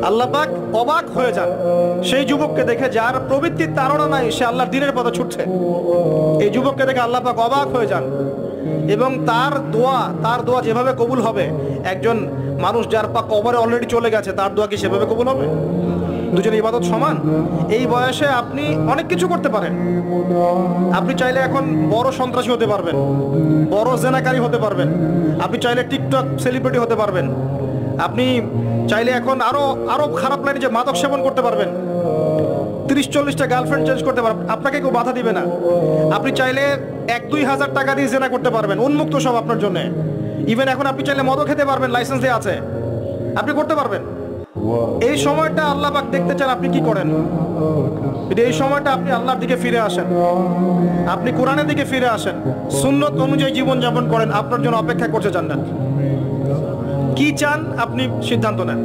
আল্লাহ পাক অবাক হয়ে যান সেই যুবককে দেখে, যার প্রবৃত্তির তাড়না নাই, সে আল্লাহর দ্বীনের পথে ছুটছে। এই যুবককে দেখে আল্লাহ পাক অবাক হয়ে যান এবং তার দোয়া যেভাবে কবুল হবে, একজন মানুষ যার পা কবরে অলরেডি চলে গেছে, তার দোয়া কি সেভাবে কবুল হবে? দুজনের ইবাদত সমান। এই বয়সে আপনি অনেক কিছু করতে পারেন। আপনি চাইলে এখন বড় সন্ত্রাসী হতে পারবেন, বড় জেনাকারী হতে পারবেন, আপনি চাইলে টিকটক সেলিব্রিটি হতে পারবেন, আপনি চাইলে এখন আরো খারাপ লাইনে যে মাদক সেবন করতে পারবেন, 30-40টা গার্লফ্রেন্ড চেঞ্জ করতে পারবেন, আপনাকে কেউ বাধা দিবে না। আপনি চাইলে 1-2 হাজার টাকা দিয়ে জেনা করতে পারবেন, উন্মুক্ত সব আপনার জন্য। ইভেন এখন আপনি চাইলে মদও খেতে পারবেন, লাইসেন্স দেওয়া আছে, আপনি করতে পারবেন। এই সময়টা আল্লাহ পাক দেখতে চান আপনি কি করেন। এই সময়টা আপনি আল্লাহর দিকে ফিরে আসেন, আপনি কোরআনের দিকে ফিরে আসেন, সুন্নত অনুযায়ী জীবন যাপন করেন। আপনার জন্য অপেক্ষা করছে জান্নাত। কি চান আপনি সিদ্ধান্ত নেন।